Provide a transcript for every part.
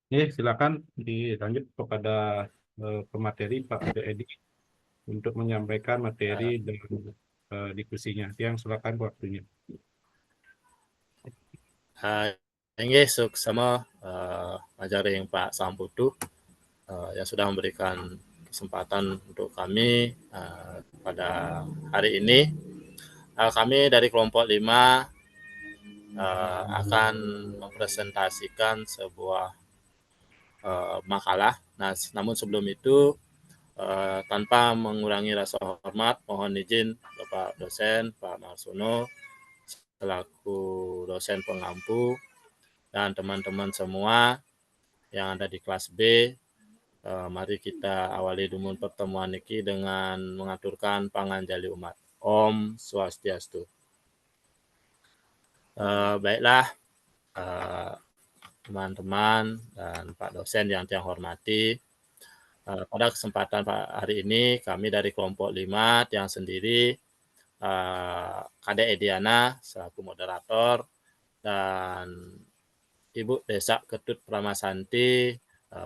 Silakan dilanjut kepada pemateri Pak Ade Edi untuk menyampaikan materi dan diskusinya. Yang silakan waktunya. Inggih sama ajaring Pak Samputu yang sudah memberikan kesempatan untuk kami pada hari ini. Kami dari kelompok 5 akan mempresentasikan sebuah makalah. Nah, namun sebelum itu tanpa mengurangi rasa hormat, mohon izin Bapak dosen, Pak Marsono, selaku dosen pengampu, dan teman-teman semua yang ada di kelas B, mari kita awali dulu pertemuan ini dengan mengaturkan panganjali umat. Om Swastiastu. Baiklah, teman-teman dan Pak dosen yang saya hormati, pada kesempatan hari ini kami dari kelompok 5 yang sendiri, Kade Ediana selaku moderator, dan Ibu Desa Ketut Pramasanti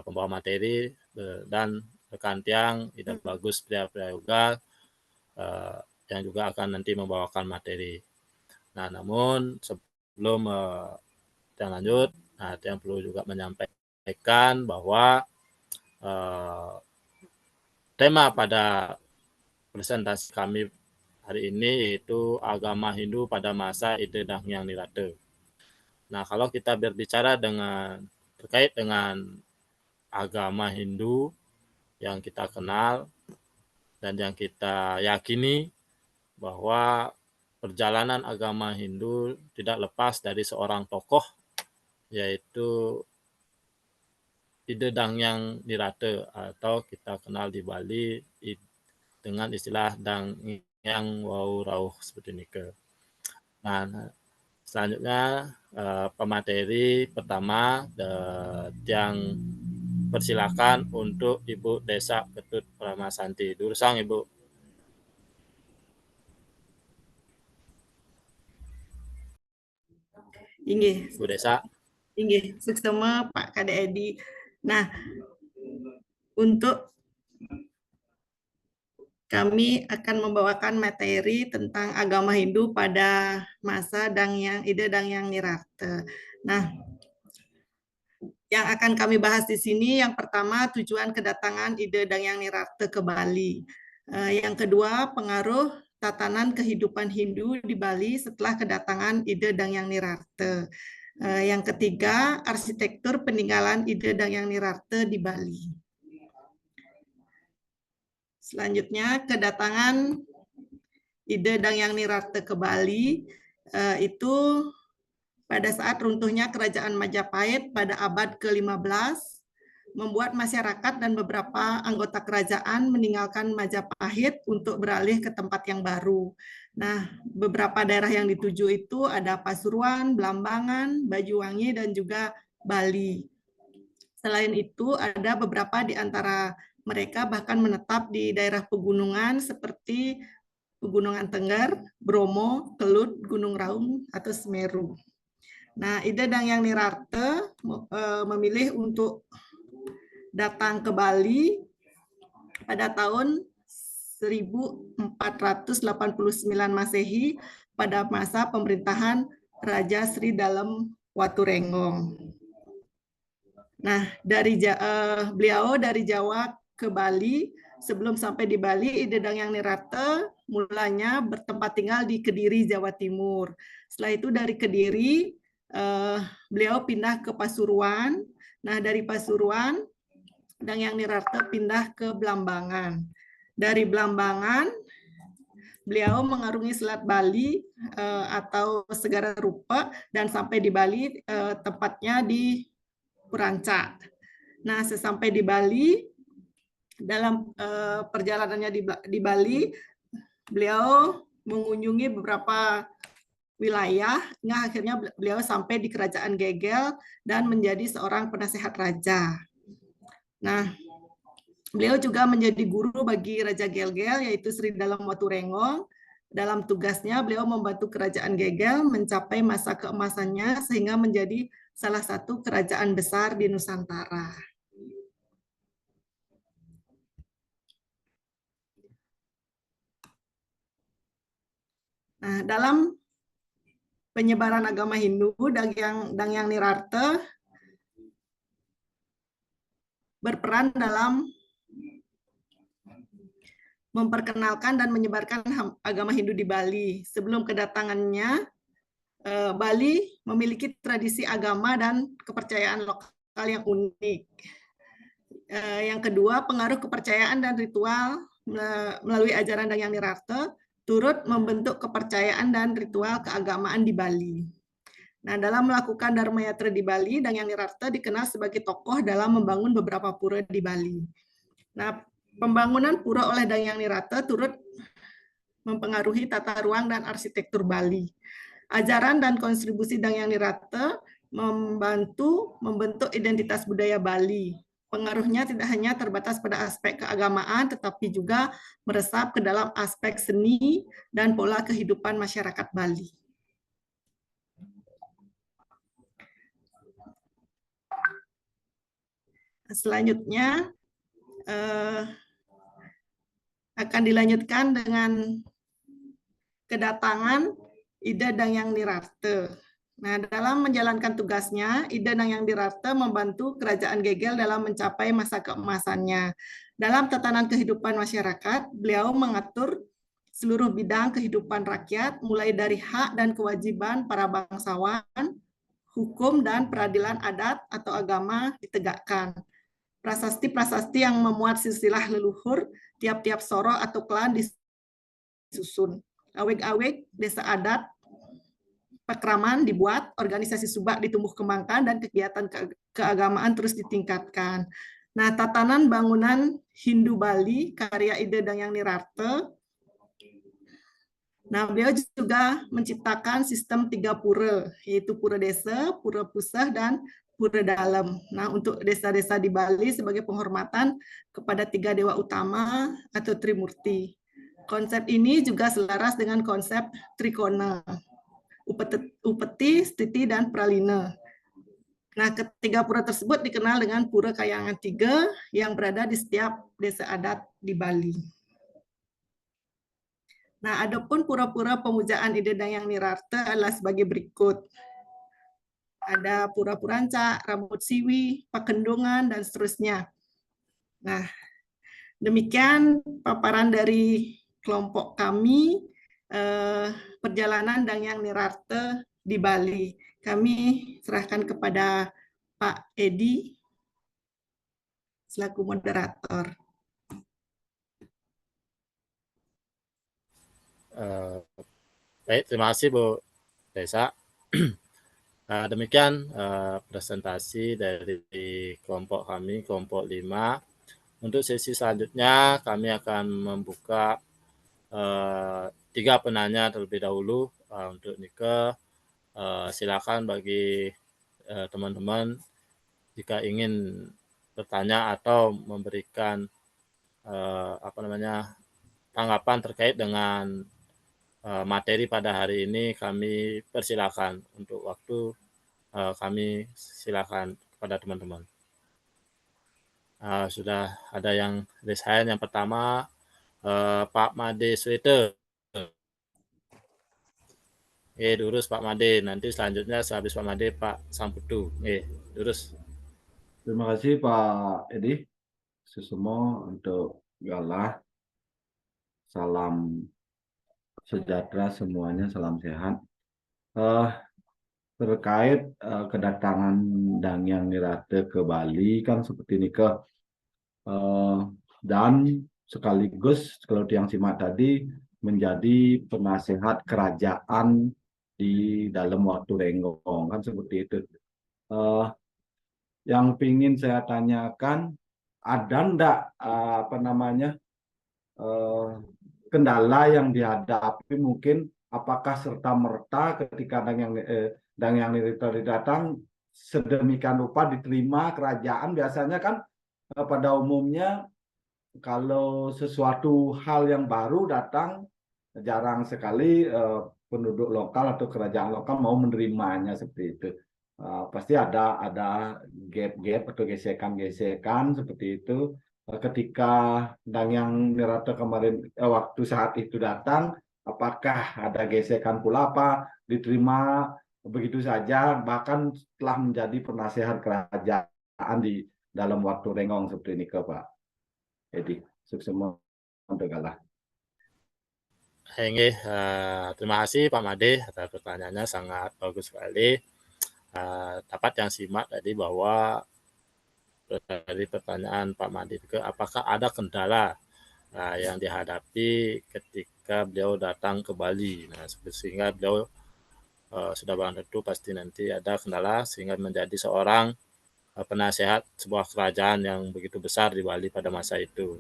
pembawa materi, dan rekan Tiang Ida Bagus Priyayoga yang juga akan nanti membawakan materi. Nah, namun sebelum yang lanjut, yang perlu juga menyampaikan bahwa tema pada presentasi kami hari ini yaitu agama Hindu pada masa Ide Danghyang Nirate. Nah, kalau kita berbicara terkait dengan agama Hindu yang kita kenal dan yang kita yakini bahwa perjalanan agama Hindu tidak lepas dari seorang tokoh, yaitu Ide Danghyang Nirate, atau kita kenal di Bali dengan istilah Danghyang Wau Rauh seperti ini. Nah, selanjutnya pemateri pertama yang persilakan untuk Ibu Desa Ketut Pramasanti. Durusang Ibu. Inggih. Bu Desa. Inggih, suksema Pak Kade Edi. Nah, untuk kami akan membawakan materi tentang agama Hindu pada masa Ide Danghyang Nirate. Nah, yang akan kami bahas di sini yang pertama tujuan kedatangan Ide Danghyang Nirate ke Bali. Yang kedua, pengaruh tatanan kehidupan Hindu di Bali setelah kedatangan Ide Danghyang Nirate. Yang ketiga, arsitektur peninggalan Ide Danghyang Nirate di Bali. Selanjutnya, kedatangan Ide Danghyang Nirate ke Bali itu pada saat runtuhnya Kerajaan Majapahit pada abad ke-15 membuat masyarakat dan beberapa anggota kerajaan meninggalkan Majapahit untuk beralih ke tempat yang baru. Nah, beberapa daerah yang dituju itu ada Pasuruan, Blambangan, Banyuwangi, dan juga Bali. Selain itu, ada beberapa di antara mereka bahkan menetap di daerah pegunungan seperti Pegunungan Tengger, Bromo, Kelut, Gunung Raung, atau Semeru. Nah, Ide Danghyang Nirate memilih untuk datang ke Bali pada tahun 1489 Masehi pada masa pemerintahan Raja Sri Dalem Waturenggong. Nah, beliau dari Jawa ke Bali. Sebelum sampai di Bali, Ide Danghyang Nirate mulanya bertempat tinggal di Kediri, Jawa Timur. Setelah itu dari Kediri, beliau pindah ke Pasuruan. Nah, dari Pasuruan, Danghyang Nirate pindah ke Blambangan. Dari Blambangan, beliau mengarungi Selat Bali atau Segara Rupa dan sampai di Bali, tepatnya di Puranca. Nah, sesampai di Bali, dalam perjalanannya di Bali, beliau mengunjungi beberapa wilayah, hingga akhirnya beliau sampai di Kerajaan Gegel dan menjadi seorang penasehat raja. Nah, beliau juga menjadi guru bagi Raja Gegel, yaitu Sri Dalem Waturenggong, Dalam tugasnya, beliau membantu Kerajaan Gegel mencapai masa keemasannya sehingga menjadi salah satu kerajaan besar di Nusantara. Nah, dalam penyebaran agama Hindu, Dangyang Nirarta berperan dalam memperkenalkan dan menyebarkan agama Hindu di Bali. Sebelum kedatangannya, Bali memiliki tradisi agama dan kepercayaan lokal yang unik. Yang kedua, pengaruh kepercayaan dan ritual melalui ajaran Dangyang Nirarta turut membentuk kepercayaan dan ritual keagamaan di Bali. Nah, dalam melakukan Dharma Yatra di Bali, Dangyang Nirarta dikenal sebagai tokoh dalam membangun beberapa pura di Bali. Nah, pembangunan pura oleh Dangyang Nirarta turut mempengaruhi tata ruang dan arsitektur Bali. Ajaran dan kontribusi Dangyang Nirarta membantu membentuk identitas budaya Bali. Pengaruhnya tidak hanya terbatas pada aspek keagamaan, tetapi juga meresap ke dalam aspek seni dan pola kehidupan masyarakat Bali. Selanjutnya akan dilanjutkan dengan kedatangan Ida Dangyang Nirarta. Nah, dalam menjalankan tugasnya, Ida Dangyang Nirarta membantu Kerajaan Gegel dalam mencapai masa keemasannya. Dalam tatanan kehidupan masyarakat, beliau mengatur seluruh bidang kehidupan rakyat, mulai dari hak dan kewajiban para bangsawan, hukum dan peradilan adat atau agama ditegakkan. Prasasti-prasasti yang memuat silsilah leluhur tiap-tiap soro atau klan disusun. Aweg-aweg, desa adat, pekraman dibuat, organisasi subak ditumbuh kembangkan, dan kegiatan keagamaan terus ditingkatkan. Nah, tatanan bangunan Hindu Bali, karya Ida Dangyang Nirarta. Nah, beliau juga menciptakan sistem 3 pura, yaitu pura desa, pura pusah, dan pura dalam. Nah, untuk desa-desa di Bali sebagai penghormatan kepada 3 dewa utama atau Trimurti. Konsep ini juga selaras dengan konsep Trikona, Upeti, Stiti, dan Pralina. Nah, ketiga pura tersebut dikenal dengan Pura Kayangan 3 yang berada di setiap desa adat di Bali. Nah, adapun pura-pura pemujaan Ida Dangyang Nirarta adalah sebagai berikut. Ada Pura Puranca, Rambut Siwi, Pakendongan, dan seterusnya. Nah, demikian paparan dari kelompok kami, perjalanan Dangyang Nirarta di Bali. Kami serahkan kepada Pak Edi selaku moderator. Baik, terima kasih Bu Desa. Demikian presentasi dari kelompok kami, kelompok 5. Untuk sesi selanjutnya kami akan membuka 3 penanya terlebih dahulu untuk Nike. Silakan bagi teman-teman jika ingin bertanya atau memberikan tanggapan terkait dengan materi pada hari ini, kami persilakan. Untuk waktu kami silakan kepada teman-teman. Sudah ada yang raise hand. Yang pertama Pak Made Swete. Durus Pak Made. Nanti selanjutnya sehabis Pak Made Pak Samputu. Durus. Terima kasih Pak Edi Susumo untuk galah. Salam sejahtera semuanya, salam sehat. Terkait kedatangan Dangyang Nirarta ke Bali kan seperti ini dan sekaligus kalau yang simak tadi menjadi penasehat kerajaan di dalam waktu Renggong kan seperti itu. Yang ingin saya tanyakan, ada enggak kendala yang dihadapi, mungkin apakah serta-merta ketika Dangyang Nirarta datang sedemikian rupa diterima kerajaan? Biasanya kan pada umumnya kalau sesuatu hal yang baru datang jarang sekali penduduk lokal atau kerajaan lokal mau menerimanya seperti itu. Pasti ada gap-gap atau gesekan-gesekan seperti itu. Ketika Dangyang Nirata kemarin waktu saat itu datang, apakah ada gesekan pula apa diterima begitu saja, bahkan telah menjadi penasehat kerajaan di dalam waktu Renggong seperti ini ke Pak Edi. Sukses galah. Terima kasih Pak Made atas pertanyaannya, sangat bagus sekali. Dapat yang simak tadi bahwa dari pertanyaan Pak Made juga, apakah ada kendala yang dihadapi ketika beliau datang ke Bali. Nah, sehingga beliau sudah barang tentu pasti nanti ada kendala sehingga menjadi seorang penasehat sebuah kerajaan yang begitu besar di Bali pada masa itu.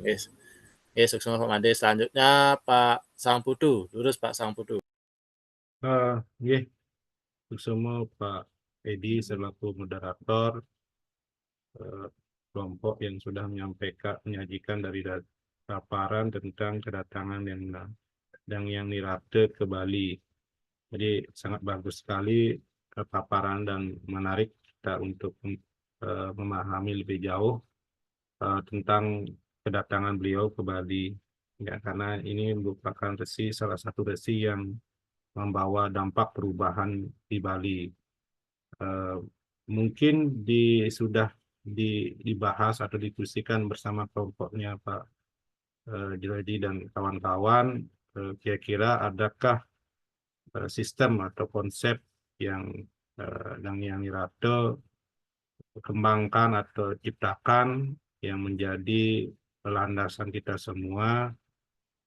Sukses Pak Made. Selanjutnya Pak Sangputu, lurus Pak Sangputu. Semua Pak Edi selaku moderator kelompok yang sudah menyajikan dari paparan tentang kedatangan yang Nirate ke Bali. Jadi sangat bagus sekali paparan dan menarik kita untuk memahami lebih jauh tentang kedatangan beliau ke Bali. Ya, karena ini merupakan salah satu resi yang membawa dampak perubahan di Bali. Mungkin sudah dibahas atau diskusikan bersama kelompoknya Pak Jeledi dan kawan-kawan. Kira-kira adakah sistem atau konsep yang Dangyang Nirate kembangkan atau ciptakan yang menjadi landasan kita semua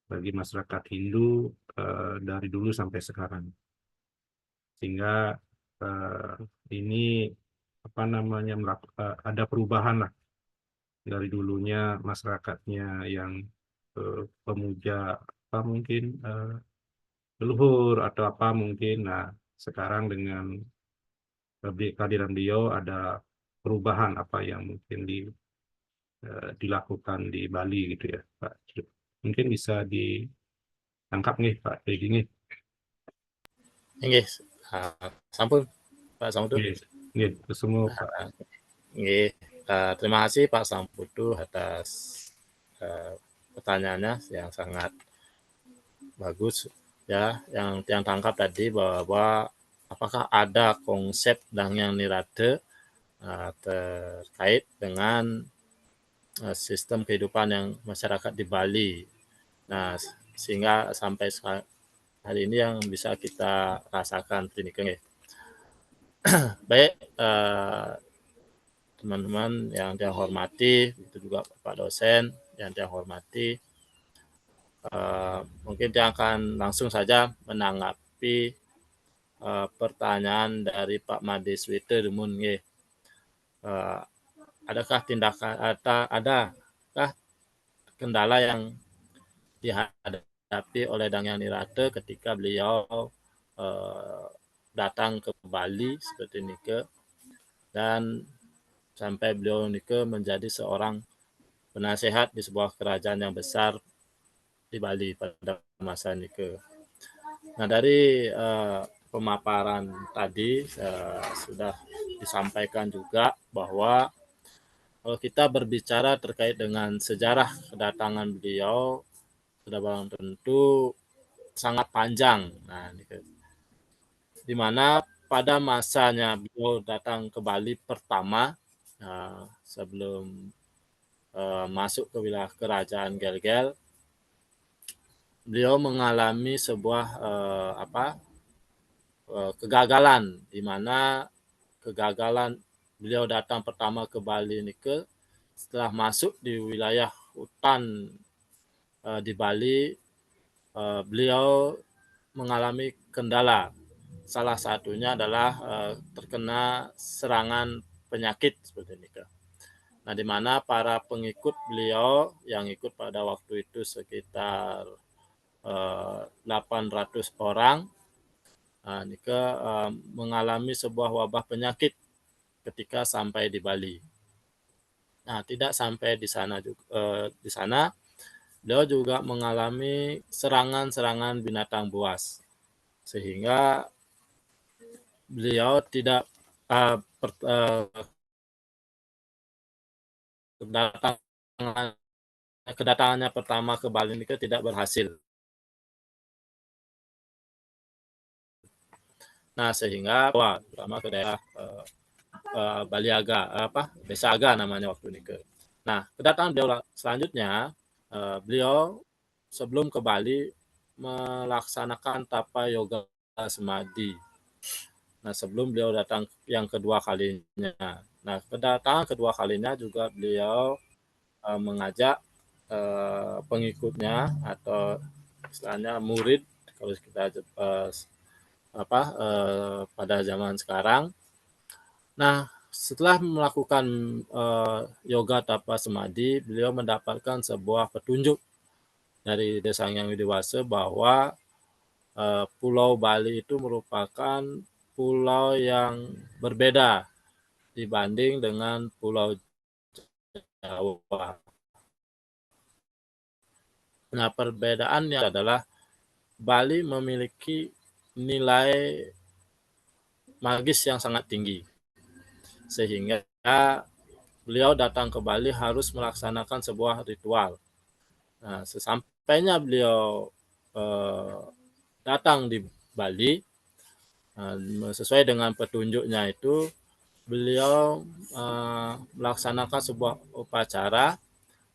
bagi masyarakat Hindu dari dulu sampai sekarang, sehingga ini ada perubahan lah dari dulunya masyarakatnya yang pemuja mungkin leluhur atau apa mungkin. Nah, sekarang dengan kehadiran beliau ada perubahan apa yang mungkin dilakukan di Bali gitu ya Pak. Mungkin bisa ditangkap nih Pak Edi nih. Sampun Pak Sangputu. Semua Pak. Terima kasih Pak Sangputu atas pertanyaannya yang sangat bagus ya. Yang tangkap tadi bahwa apakah ada konsep Dangyang Nirate terkait dengan sistem kehidupan yang masyarakat di Bali. Nah, sehingga sampai hari ini yang bisa kita rasakan ini. Baik, teman-teman yang saya hormati, itu juga Pak dosen yang saya hormati, mungkin dia akan langsung saja menanggapi pertanyaan dari Pak Made Swite Demun. Adakah adakah kendala yang dihadapi oleh Dangyang Nirate ketika beliau datang ke Bali seperti ini dan sampai beliau menjadi seorang penasehat di sebuah kerajaan yang besar di Bali pada masa ini. Nah, dari pemaparan tadi sudah disampaikan juga bahwa kalau kita berbicara terkait dengan sejarah kedatangan beliau, sudah barang tentu sangat panjang. Nah, di mana pada masanya beliau datang ke Bali pertama, sebelum masuk ke wilayah kerajaan Gelgel, beliau mengalami sebuah kegagalan, di mana kegagalan beliau datang pertama ke Bali ini setelah masuk di wilayah hutan di Bali, beliau mengalami kendala. Salah satunya adalah terkena serangan penyakit seperti ini. Nah, di mana para pengikut beliau yang ikut pada waktu itu sekitar 800 orang mengalami sebuah wabah penyakit ketika sampai di Bali. Nah, tidak sampai di sana juga, di sana beliau juga mengalami serangan-serangan binatang buas, sehingga beliau tidak kedatangannya pertama ke Bali ini tidak berhasil. Nah, sehingga terutama ke daerah Baliaga, Desa Aga namanya waktu ini ke. Nah, kedatangan beliau selanjutnya, beliau sebelum ke Bali melaksanakan tapa yoga semadi. Nah, sebelum beliau datang yang kedua kalinya. Nah, kedatangan kedua kalinya juga beliau mengajak pengikutnya atau istilahnya murid kalau kita pada zaman sekarang. Nah, setelah melakukan yoga tapa semadi, beliau mendapatkan sebuah petunjuk dari Desa Hyang Widiwasa bahwa Pulau Bali itu merupakan pulau yang berbeda dibanding dengan Pulau Jawa. Nah, perbedaannya adalah Bali memiliki nilai magis yang sangat tinggi, sehingga beliau datang ke Bali harus melaksanakan sebuah ritual. Nah, sesampainya beliau datang di Bali, sesuai dengan petunjuknya itu, beliau melaksanakan sebuah upacara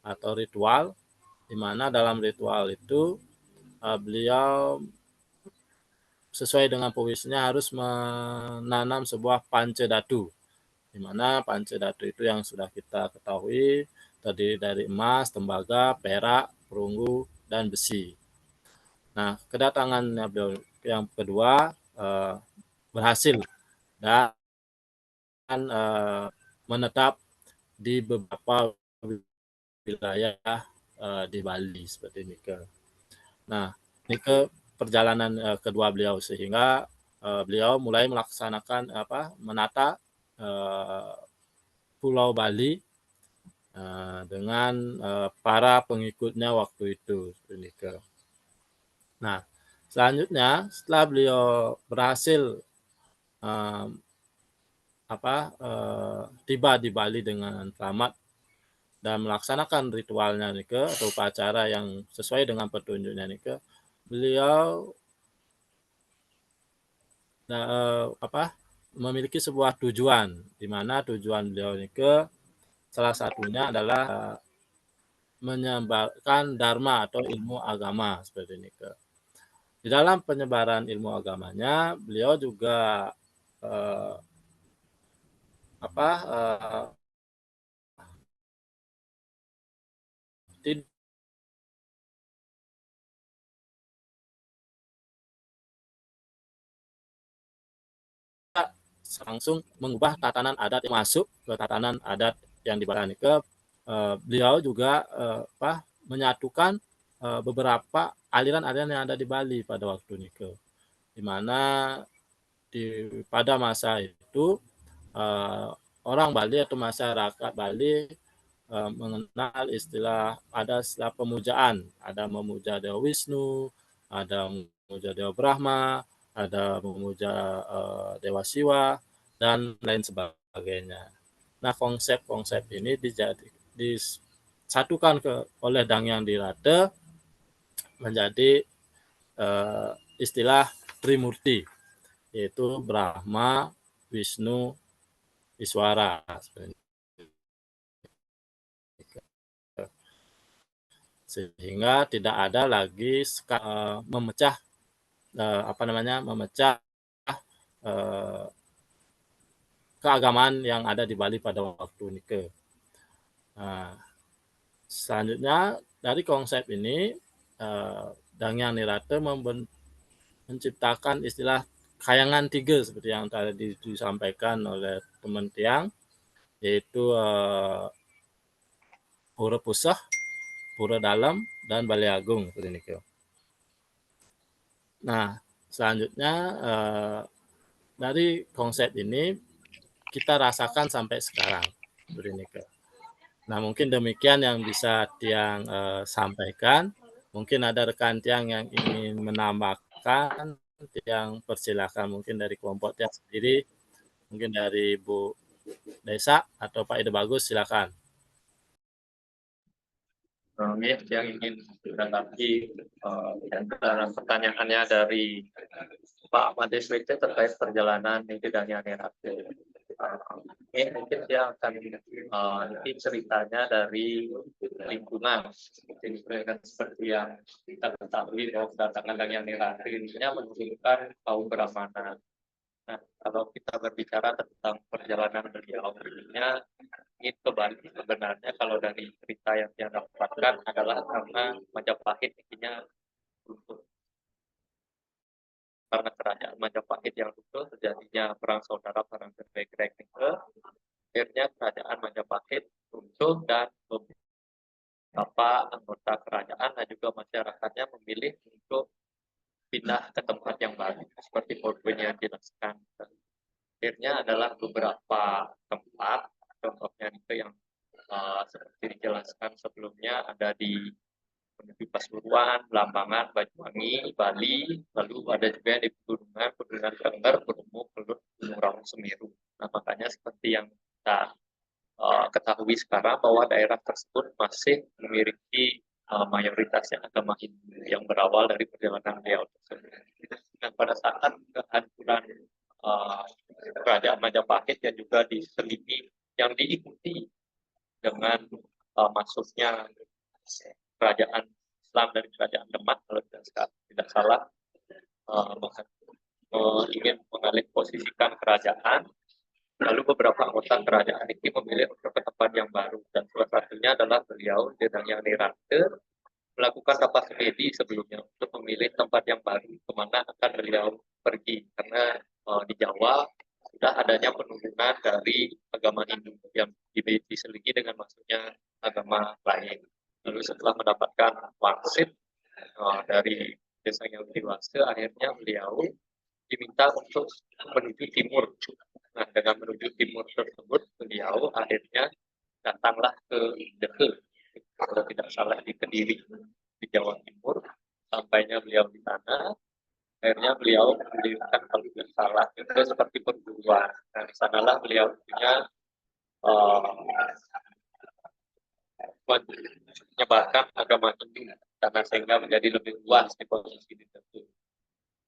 atau ritual, di mana dalam ritual itu beliau sesuai dengan pewisnya harus menanam sebuah pancadatu, di mana pancadatu itu yang sudah kita ketahui terdiri dari emas, tembaga, perak, perunggu, dan besi. Nah, kedatangannya beliau yang kedua berhasil dan menetap di beberapa wilayah di Bali seperti ini ke. Nah, ini ke perjalanan kedua beliau, sehingga beliau mulai melaksanakan menata Pulau Bali dengan para pengikutnya waktu itu. Nah, selanjutnya setelah beliau berhasil tiba di Bali dengan selamat dan melaksanakan ritualnya atau upacara yang sesuai dengan petunjuknya beliau memiliki sebuah tujuan, di mana tujuan beliau salah satunya adalah menyebarkan dharma atau ilmu agama seperti ini. Di dalam penyebaran ilmu agamanya, beliau juga tidak langsung mengubah tatanan adat yang masuk ke tatanan adat yang di Bali. Beliau juga menyatukan beberapa aliran-aliran yang ada di Bali pada waktu ini, di mana pada masa itu orang Bali atau masyarakat Bali mengenal ada istilah pemujaan, ada memuja Dewa Wisnu, ada memuja Dewa Brahma, ada memuja Dewa Siwa, dan lain sebagainya. Nah, konsep-konsep ini disatukan oleh Danghyang Dirata menjadi istilah Trimurti, yaitu Brahma, Wisnu, Iswara. Sehingga tidak ada lagi memecah keagamaan yang ada di Bali pada waktu ini. Nah, selanjutnya dari konsep ini Danghyang Dirata menciptakan istilah Kayangan 3 seperti yang tadi disampaikan oleh teman Tiang, yaitu Pura Pusah, Pura Dalam, dan Balai Agung. Nah, selanjutnya dari konsep ini kita rasakan sampai sekarang. Nah, mungkin demikian yang bisa Tiang sampaikan. Mungkin ada rekan Tiang yang ingin menambahkan, Tiang persilakan mungkin dari kelompok Tiang sendiri, mungkin dari Bu Desa atau Pak Ide Bagus, silakan. Yang ingin menanggapi pertanyaannya dari Pak Mades Wece terkait perjalanan tidak Nirate. Mungkin dia akan nanti ceritanya dari lingkungan. Seperti yang kita ketahui bahwa kedatangan Danyang Nirate ini menunjukkan kaum Brahmana. Nah, kalau kita berbicara tentang perjalanan beliau, ini kembali sebenarnya kalau dari cerita yang dia dapatkan adalah karena Majapahit intinya runtuh. Karena kerajaan Majapahit yang runtuh, terjadinya perang saudara, perang Grek, akhirnya kerajaan Majapahit runtuh dan beberapa anggota kerajaan dan juga masyarakatnya memilih untuk pindah ke tempat yang baru, seperti poinnya dijelaskan. Akhirnya adalah beberapa tempat, contohnya itu yang seperti dijelaskan sebelumnya ada di menuju Pasuruan, Belambangan, Banyuwangi, Bali, lalu ada juga di pegunungan Tengger, Berumuk, Kelut, Gunung Raung, Semeru. Nah, makanya seperti yang kita ketahui sekarang bahwa daerah tersebut masih memiliki mayoritasnya agama Hindu yang berawal dari perjalanan beliau tersebut. Nah, pada saat kehancuran kerajaan Majapahit yang juga diselingi, yang diikuti dengan masuknya kerajaan Islam dari kerajaan Demak, kalau tidak salah, ingin mengalih posisikan kerajaan. Lalu beberapa anggota kerajaan ini memilih untuk ke tempat yang baru, dan salah satunya adalah beliau Danyang Nirate melakukan rapat semedi sebelumnya untuk memilih tempat yang baru kemana akan beliau pergi, karena di Jawa sudah adanya penurunan dari agama Hindu yang diselingi dengan masuknya agama lain. Lalu setelah mendapatkan wangsit dari desa yang dewasa, akhirnya beliau diminta untuk menuju timur. Nah, dengan menuju timur tersebut, beliau akhirnya datanglah ke Deke, kalau tidak salah di Kediri, di Jawa Timur. Sampainya beliau di sana, akhirnya beliau mendirikan, kalau tidak salah itu seperti perguruan. Nah, di sanalah beliau punya menyebarkan agama Hindu, karena sehingga menjadi lebih luas di posisi itu.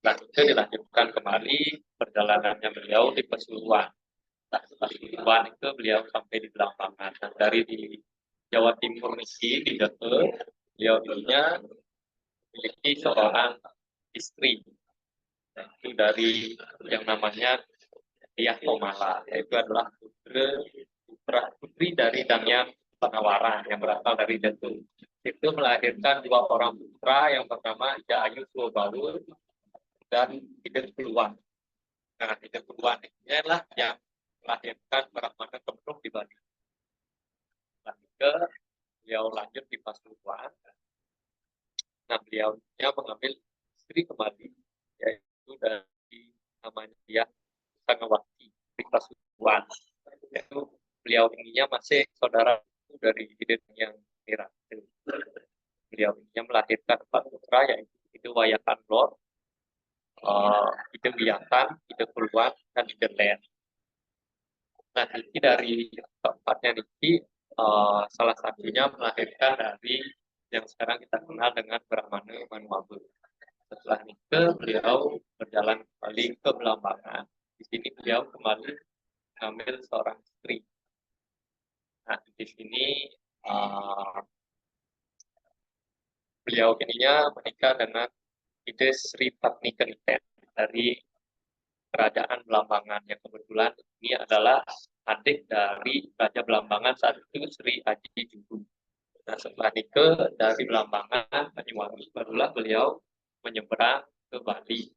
Nah, itu dilanjutkan kembali perjalanannya beliau di Pasuruan. Nah, Pasuruan itu beliau sampai di Belambangan. Nah, dari di Jawa Timur ini di Deke, beliau dulunya memiliki seorang istri. Nah, itu dari yang namanya Diah Komala, yaitu adalah putri dari Danyang Penawaran yang berasal dari Deke. Itu melahirkan dua orang putra, yang pertama Ayu Baur dan Ide Peluang. Nah, Ide Peluang ini adalah yang melahirkan Brahmana Kemrung di Bali. Lanjut, beliau lanjut di Pasuruan. Nah, beliau mengambil istri kembali, yaitu dari namanya dia Sangawati di Pasuruan. Yaitu beliau ininya masih saudara dari Danyang Nirate. Beliau ininya melahirkan 4 putra, yaitu Wayakan Lor, Ide Biatan, Ide Peluang, dan Ide Len. Nah, ini dari keempatnya ini salah satunya melahirkan dari yang sekarang kita kenal dengan Brahmana Manuabe. Setelah itu beliau berjalan kembali ke Belambangan. Di sini beliau kembali mengambil seorang istri. Nah, di sini beliau ininya menikah dengan Ide Sri Patni Keniten dari kerajaan Belambangan, yang kebetulan ini adalah adik dari Raja Belambangan saat itu, Sri Aji Juhu. Nah, setelah nikah dari Belambangan, Banyuwangi, barulah beliau menyeberang ke Bali.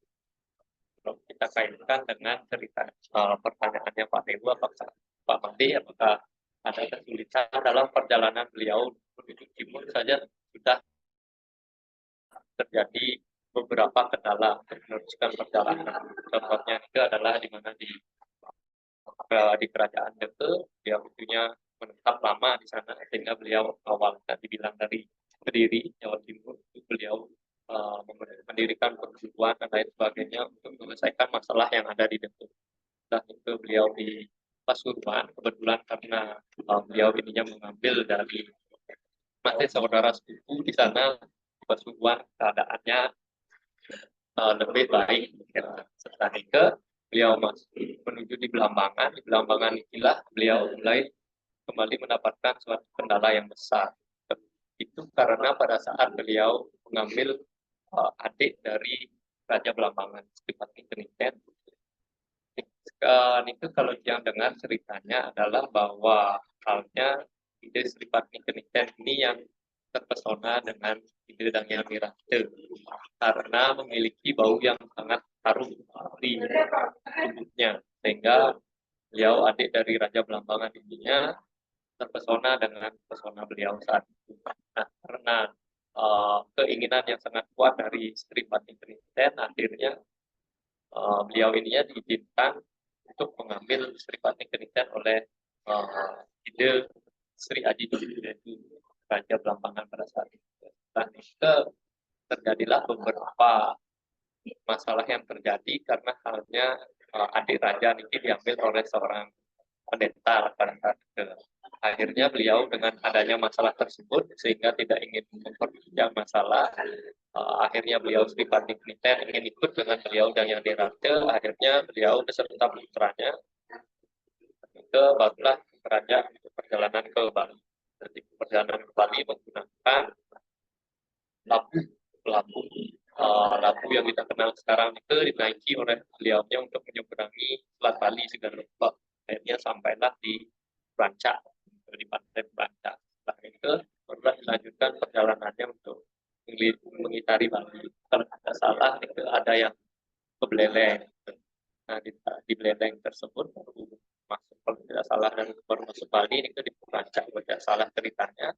Kalau kita kaitkan dengan cerita pertanyaannya Pak Dewa, apakah Pak Mandi, apakah ada kesulitan dalam perjalanan beliau menuju timur saja sudah terjadi beberapa kendala untuk meneruskan perjalanan. Contohnya itu adalah di mana di kerajaan Deke, dia punya menetap lama di sana, sehingga beliau awalnya dibilang dari Kediri, Jawa Timur, itu beliau mendirikan perguruan dan lain sebagainya untuk menyelesaikan masalah yang ada di Demak. Dan itu beliau di Pasuruan, kebetulan karena beliau ininya mengambil dari masih saudara sepupu di sana di Pasuruan, keadaannya lebih baik. Setelah itu beliau masuk menuju di Belambangan. Di Belambangan inilah beliau mulai kembali mendapatkan suatu kendala yang besar. Itu karena pada saat beliau mengambil adik dari Raja Belambangan, Sripati Keniten. Itu kalau yang dengar ceritanya adalah bahwa halnya ide Sripati Keniten ini yang terpesona dengan ide Dang Mirate karena memiliki bau yang sangat harum di tubuhnya, sehingga beliau adik dari Raja Belambangan ininya terpesona dengan pesona beliau saat itu. Nah, karena keinginan yang sangat kuat dari Sripati Keniten, akhirnya beliau ininya diizinkan untuk mengambil Sripati Keniten oleh ide Sri Aji Dulu, yaitu Raja Belambangan pada saat itu. Dan itu terjadilah beberapa masalah yang terjadi karena halnya adik raja ini diambil oleh seorang pendeta pada saat itu. Akhirnya beliau dengan adanya masalah tersebut sehingga tidak ingin memperpanjang masalah, akhirnya beliau Sripati Keniten ingin ikut dengan beliau dan yang dirate. Akhirnya beliau beserta putranya ke barulah raja perjalanan ke Bali. Jadi perjalanan ke Bali menggunakan labu yang kita kenal sekarang itu dinaiki oleh beliaunya untuk menyeberangi Selat Bali segala rupa. Akhirnya sampailah di Brancak, di pantai Brancak. Setelah itu barulah dilanjutkan perjalanannya untuk mengitari Bali. Kalau tidak salah itu ada yang ke Beleleng. Nah, di Beleleng tersebut baru masuk, kalau tidak salah, dan baru masuk Bali itu di Brancak. Kalau tidak salah ceritanya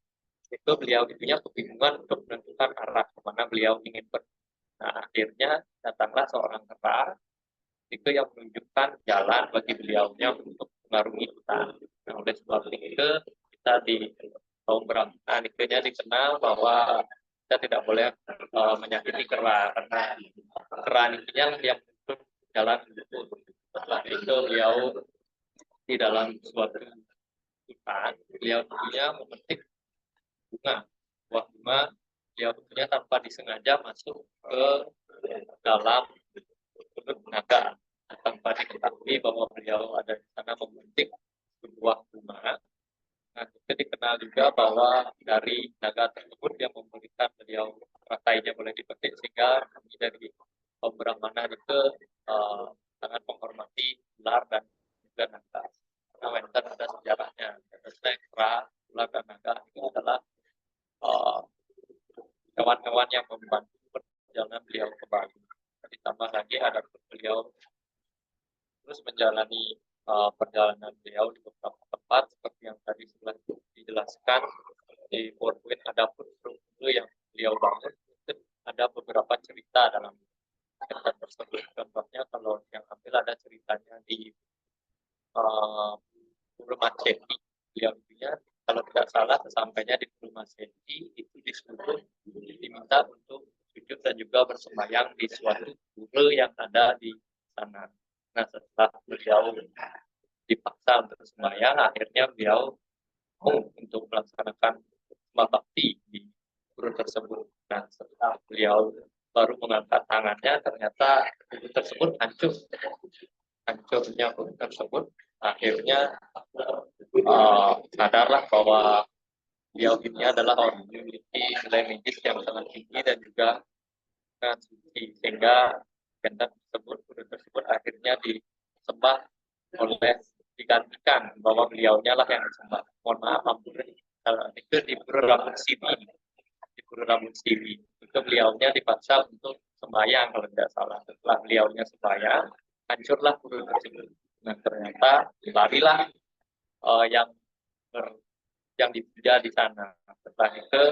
itu beliau punya kebingungan untuk menentukan arah kemana beliau ingin pergi. Nah, akhirnya datanglah seorang kera itu yang menunjukkan jalan bagi beliaunya untuk mengarungi hutan. Nah, oleh sebab itu kita di kaum Brahmana itunya dikenal bahwa kita tidak boleh menyakiti kera, karena kera ininya yang menuntut jalan. Setelah itu beliau di dalam suatu hutan, beliau punya memetik buah bunga, beliau tentunya tanpa disengaja masuk ke dalam mulut naga, tanpa diketahui bahwa beliau ada di sana memetik sebuah bunga. Nah, itu dikenal juga bahwa dari naga tersebut yang memberikan beliau ratainya boleh dipetik, sehingga kami dari kaum Brahmana itu sangat menghormati ular dan juga naga. Karena wenten ada sejarahnya, kera, ular dan naga itu adalah hewan-hewan yang membantu perjalanan beliau ke Bali. Ditambah lagi ada beliau terus menjalani perjalanan beliau di beberapa tempat seperti yang tadi sudah dijelaskan di PowerPoint. Ada pun yang beliau bangun, ada beberapa cerita dalam cerita tersebut. Contohnya kalau yang ambil ada ceritanya di Pura Maceti, beliau punya, kalau tidak salah sesampainya di Pura Maceti itu disuruh diminta untuk sujud dan juga bersembahyang di suatu pura yang ada di sana. Nah, setelah beliau dipaksa untuk bersembahyang, akhirnya beliau untuk melaksanakan sembah bakti di pura tersebut. Nah, setelah beliau baru mengangkat tangannya, ternyata pura tersebut hancur. Hancurnya pura tersebut, akhirnya sadarlah bahwa beliau ini adalah orang yang memiliki nilai medis yang sangat tinggi dan juga sangat suci, sehingga benda tersebut akhirnya disembah oleh, digantikan bahwa beliaunya lah yang disembah. Mohon maaf, itu di Pura Rambut Siri. Di Pura Rambut Siri itu beliaunya dipaksa untuk sembahyang kalau tidak salah. Setelah beliaunya sembahyang, hancurlah pura tersebut. Nah, ternyata larilah yang dipuja di sana. Setelah itu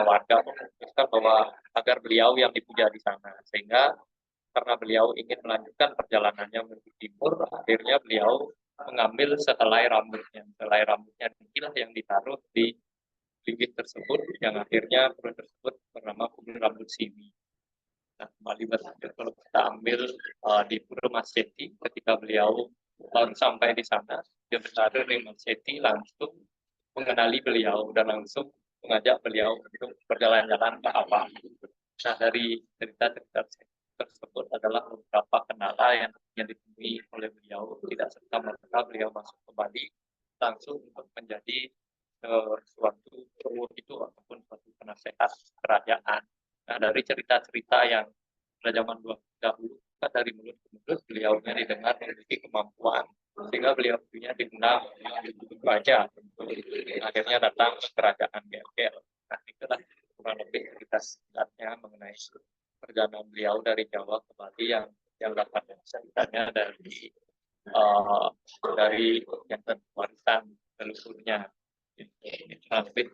warga memutuskan bahwa agar beliau yang dipuja di sana, sehingga karena beliau ingin melanjutkan perjalanannya menuju timur, akhirnya beliau mengambil sehelai rambutnya. Sehelai rambutnya inilah yang ditaruh di bibit tersebut, yang akhirnya kuil tersebut bernama kuil rambut Simi. Nah, kembali berlanjut kalau kita ambil di Pura Mas Seti, ketika beliau sampai di sana, dia bertanya dengan Mas Seti langsung mengenali beliau dan langsung mengajak beliau untuk berjalan-jalan ke apa. Nah, dari cerita-cerita tersebut adalah beberapa kendala yang ditemui oleh beliau. Tidak serta-merta beliau masuk ke Bali langsung untuk menjadi suatu peruh itu ataupun suatu penasehat kerajaan. Nah, dari cerita-cerita yang pada zaman dahulu, dari mulut ke mulut, beliaunya didengar memiliki kemampuan, sehingga beliau punya diundang raja. Akhirnya datang ke kerajaan Gelgel. Nah, itulah kurang lebih cerita singkatnya mengenai perjalanan beliau dari Jawa ke Bali yang dapat ceritanya dari yang warisan leluhurnya. Lebih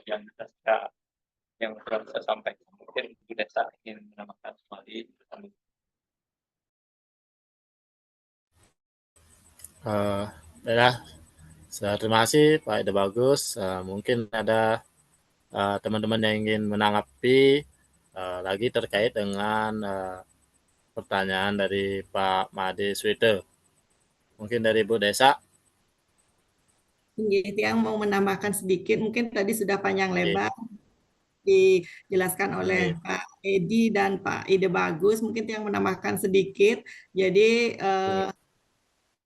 yang saya sampaikan. Mungkin Bu Desa ingin menambahkan kembali. Terima kasih Pak Ida Bagus. Mungkin ada teman-teman yang ingin menanggapi lagi terkait dengan pertanyaan dari Pak Made Swede. Mungkin dari Bu Desa. Yang mau menambahkan sedikit, mungkin tadi sudah panjang lebar dijelaskan oleh Pak Edi dan Pak Ide Bagus. Mungkin yang menambahkan sedikit. Jadi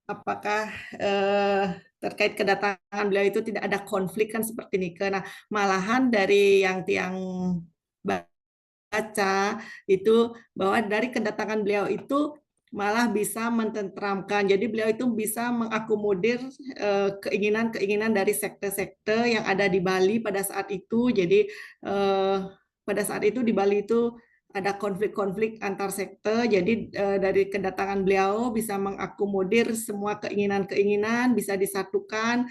apakah terkait kedatangan beliau itu tidak ada konflik kan seperti Nike. Nah, malahan dari yang tiang baca itu bahwa dari kedatangan beliau itu malah bisa mententeramkan. Jadi beliau itu bisa mengakomodir keinginan-keinginan dari sekte-sekte yang ada di Bali pada saat itu. Jadi pada saat itu di Bali itu ada konflik-konflik antar sekte. Jadi dari kedatangan beliau bisa mengakomodir semua keinginan-keinginan, bisa disatukan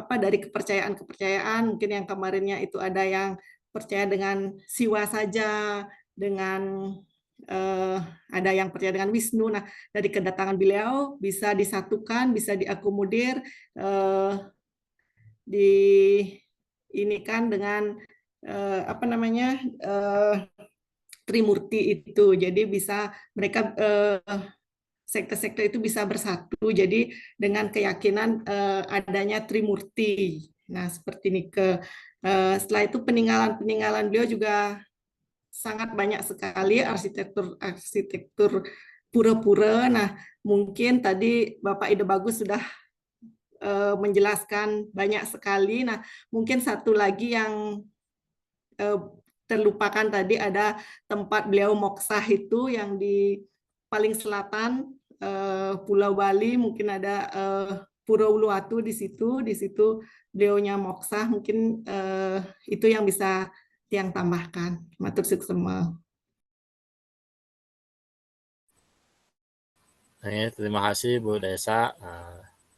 dari kepercayaan-kepercayaan. Mungkin yang kemarinnya itu ada yang percaya dengan Siwa saja, dengan ada yang percaya dengan Wisnu. Nah, dari kedatangan beliau bisa disatukan, bisa diakomodir, di ini kan dengan Trimurti itu. Jadi bisa mereka sekte-sekte itu bisa bersatu. Jadi dengan keyakinan adanya Trimurti. Nah, seperti ini setelah itu peninggalan beliau juga sangat banyak sekali arsitektur pura-pura. Nah, mungkin tadi Bapak Ide Bagus sudah menjelaskan banyak sekali. Nah, mungkin satu lagi yang terlupakan tadi ada tempat beliau moksah itu yang di paling selatan Pulau Bali. Mungkin ada Pura Uluwatu di situ beliaunya moksah. Mungkin itu yang bisa yang tambahkan. Matur suksema. Terima kasih Bu Desa.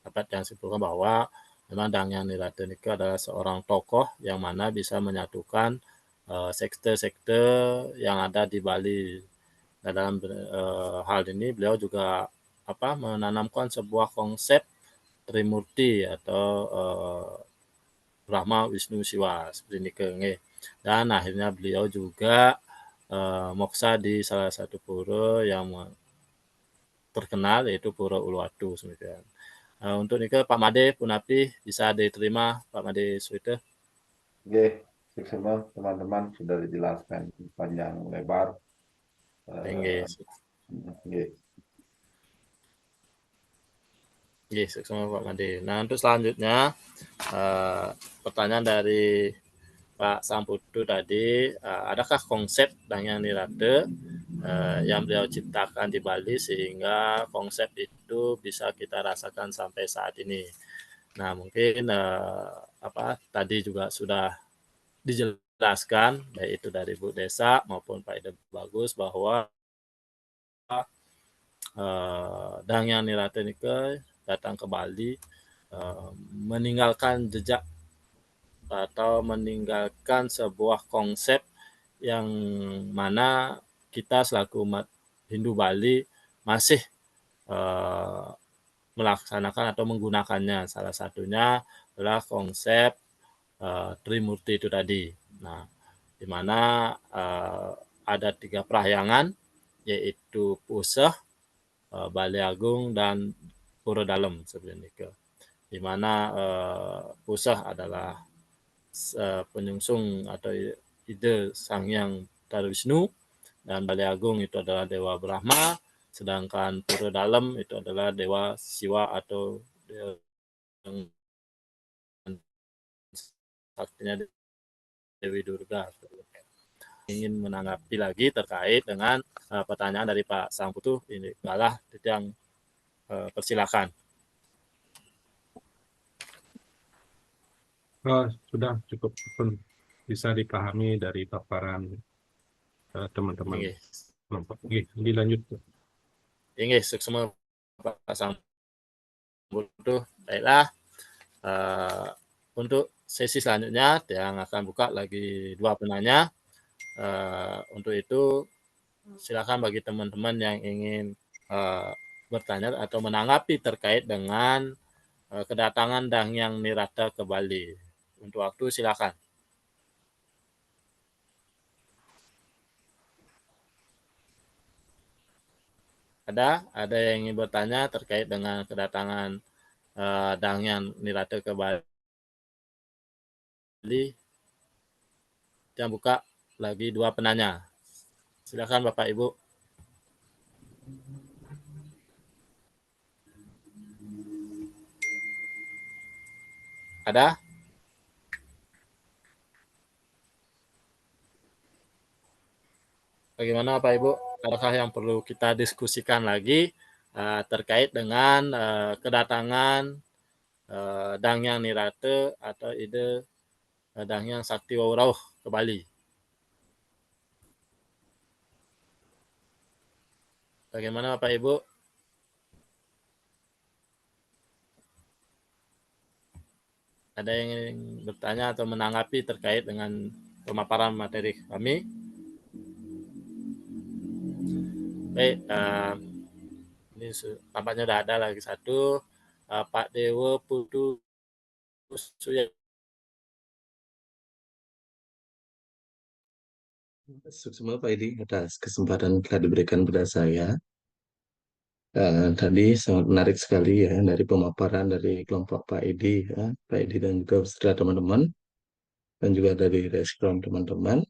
Dapat yang simpulkan bahwa memang Dangyan Niraden itu adalah seorang tokoh yang mana bisa menyatukan sekte-sekte yang ada di Bali. Nah, dalam hal ini beliau juga menanamkan sebuah konsep Trimurti atau Brahma, Wisnu, Siwa seperti ini. Dan akhirnya beliau juga moksa di salah satu pura yang terkenal yaitu Pura Uluwatu. Untuk Nike Pak Made Punapi bisa diterima Pak Made Swede. Oke, semua teman-teman sudah dijelaskan panjang lebar. Semua Pak Made. Nah, untuk selanjutnya pertanyaan dari Pak Samputu tadi, adakah konsep Dangyan Nirade yang beliau ciptakan di Bali sehingga konsep itu bisa kita rasakan sampai saat ini? Nah, mungkin tadi juga sudah dijelaskan baik itu dari Bu Desa maupun Pak Ide Bagus bahwa Dangyan Nirade datang ke Bali meninggalkan jejak atau meninggalkan sebuah konsep yang mana kita selaku umat Hindu Bali masih melaksanakan atau menggunakannya. Salah satunya adalah konsep Trimurti itu tadi. Nah, di mana ada 3 perahyangan, yaitu Puseh, Balai Agung, dan Pura Dalem sebenarnya. Di mana Puseh adalah penyungsung atau ide Sang Hyang Wisnu, dan Balai Agung itu adalah Dewa Brahma, sedangkan Pura Dalem itu adalah Dewa Siwa atau dewa yang saktinya Dewi Durga. Ingin menanggapi lagi terkait dengan pertanyaan dari Pak Sang Putu, ini adalah yang persilakan. Sudah cukup bisa dipahami dari paparan teman-teman Ini, kelompok. Dilanjut. ini semua Pak Sang Putu. Baiklah, untuk sesi selanjutnya yang akan buka lagi 2 penanya. Untuk itu silakan bagi teman-teman yang ingin bertanya atau menanggapi terkait dengan kedatangan Dang Hyang Nirata ke Bali. Untuk waktu silakan. Ada yang ingin bertanya terkait dengan kedatangan Dang Hyang Nirata ke Bali? Yang buka lagi 2 penanya. Silakan Bapak Ibu. Ada? Bagaimana Pak Ibu? Adakah yang perlu kita diskusikan lagi terkait dengan kedatangan Dang Hyang Nirata atau ide Dang Hyang Sakti Wawurauh ke Bali? Bagaimana Bapak Ibu? Ada yang ingin bertanya atau menanggapi terkait dengan pemaparan materi kami? Baik, ini tampaknya sudah ada lagi satu, Pak Dewa Putu Suya. Semua Pak Edi atas kesempatan telah diberikan kepada saya. Tadi sangat menarik sekali ya dari pemaparan dari kelompok Pak Edi, ya, Pak Edi dan juga beserta teman-teman, dan juga dari respon teman-teman.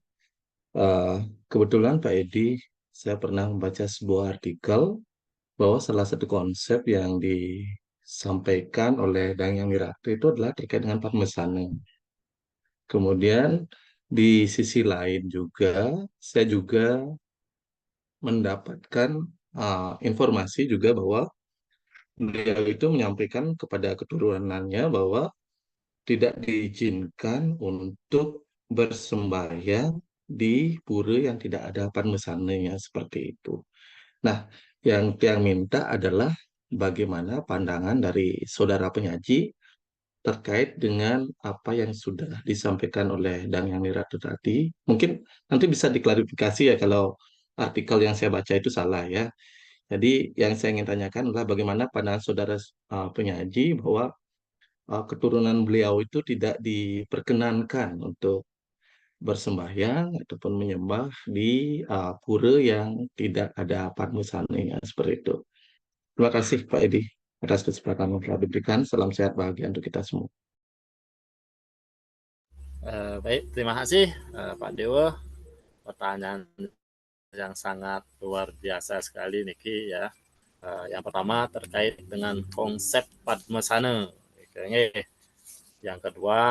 Kebetulan Pak Edi, saya pernah membaca sebuah artikel bahwa salah satu konsep yang disampaikan oleh Dang Hyang Nirata itu adalah terkait dengan Padmasana. Kemudian di sisi lain juga, saya juga mendapatkan informasi juga bahwa beliau itu menyampaikan kepada keturunannya bahwa tidak diizinkan untuk bersembahyang di pura yang tidak ada padmasananya seperti itu. Nah, yang Tiang minta adalah bagaimana pandangan dari saudara penyaji terkait dengan apa yang sudah disampaikan oleh Dang Hyang Nirata tadi. Mungkin nanti bisa diklarifikasi ya kalau artikel yang saya baca itu salah ya. Jadi yang saya ingin tanyakan adalah bagaimana pandangan saudara penyaji bahwa keturunan beliau itu tidak diperkenankan untuk bersembahyang ataupun menyembah di pura yang tidak ada padmasananya seperti itu. Terima kasih Pak Edi atas kesempatan yang telah diberikan. Salam sehat bahagia untuk kita semua. Baik, terima kasih Pak Dewa. Pertanyaan yang sangat luar biasa sekali Niki ya. Yang pertama terkait dengan konsep Padmasana. Yang kedua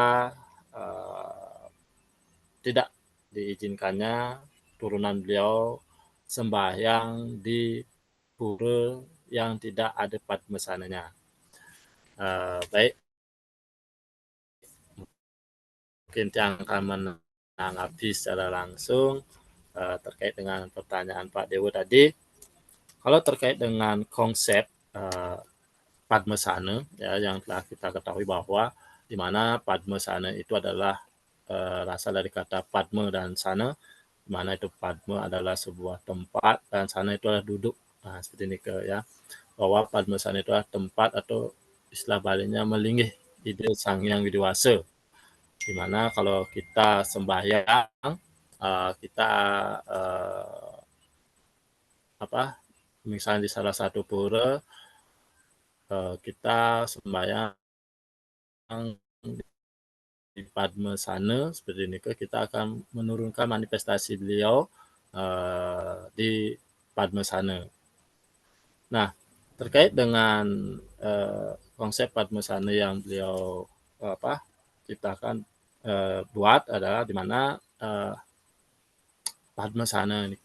tidak diizinkannya turunan beliau sembahyang di pura yang tidak ada Padmasananya. Baik, mungkin yang akan menanggapi secara langsung terkait dengan pertanyaan Pak Dewa tadi. Kalau terkait dengan konsep Padmasana ya, yang telah kita ketahui bahwa di mana Padmasana itu adalah berasal dari kata Padma dan Sana, di mana itu Padma adalah sebuah tempat dan Sana itu adalah duduk Nah, seperti ini ya. Bahwa Padmasana itu adalah tempat atau istilah Balinya melinggih ide Sang Hyang Widiwasa. Di mana kalau kita sembahyang, kita misalnya di salah satu pura, kita sembahyang di Padmasana seperti ini, kita akan menurunkan manifestasi beliau di Padmasana. Nah, terkait dengan konsep Padmasana yang beliau ciptakan, buat adalah di mana Padmasana ini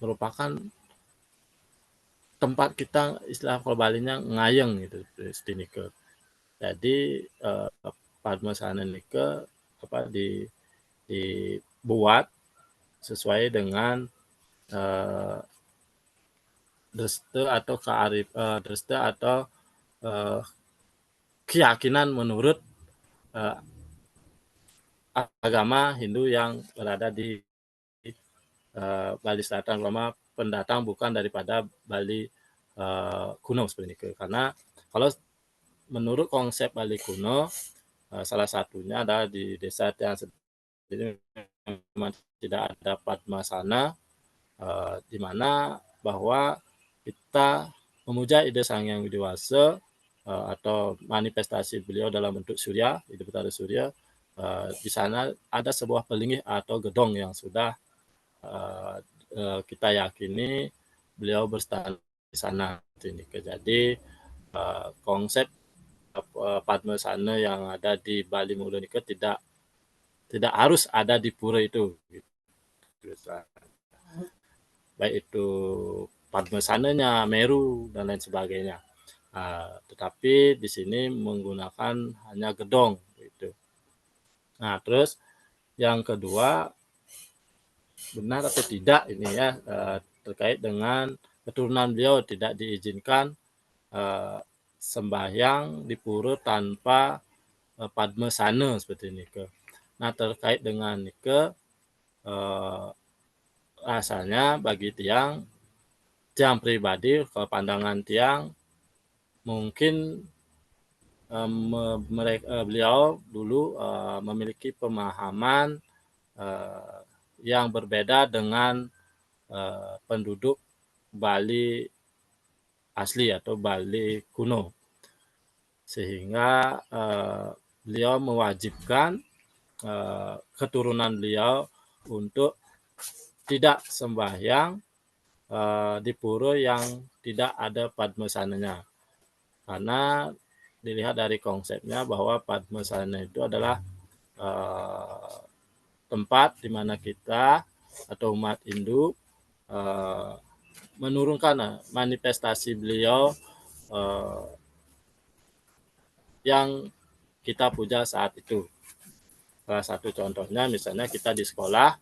merupakan tempat kita, istilah kalau Balinya ngayeng gitu, seperti ini. Jadi Padmasana ini dibuat sesuai dengan dresta atau dresta atau keyakinan menurut agama Hindu yang berada di Bali Selatan, terutama pendatang bukan daripada Bali kuno seperti ini. Karena kalau menurut konsep Bali kuno, salah satunya adalah di desa yang sendiri memang tidak ada Padmasana, di mana bahwa kita memuja ide Sang Hyang Widiwasa atau manifestasi beliau dalam bentuk surya, ide Betara Surya. Di sana ada sebuah pelinggih atau gedong yang sudah kita yakini beliau berstana di sana. Jadi konsep Padmasana yang ada di Bali Mulo ini tidak harus ada di pura itu. Baik itu Padmasananya, Meru dan lain sebagainya. Tetapi di sini menggunakan hanya gedong gitu. Nah, terus yang kedua, benar atau tidak ini ya terkait dengan keturunan beliau tidak diizinkan sembahyang di pura tanpa Padmasana seperti ini. Nah, terkait dengan rasanya bagi tiang pribadi, kalau pandangan tiang mungkin beliau dulu memiliki pemahaman yang berbeda dengan penduduk Bali asli atau Bali kuno, sehingga beliau mewajibkan keturunan beliau untuk tidak sembahyang di pura yang tidak ada Padmasananya, karena dilihat dari konsepnya bahwa Padmasana itu adalah tempat di mana kita atau umat Hindu menurunkan manifestasi beliau yang kita puja saat itu. Salah satu contohnya misalnya kita di sekolah,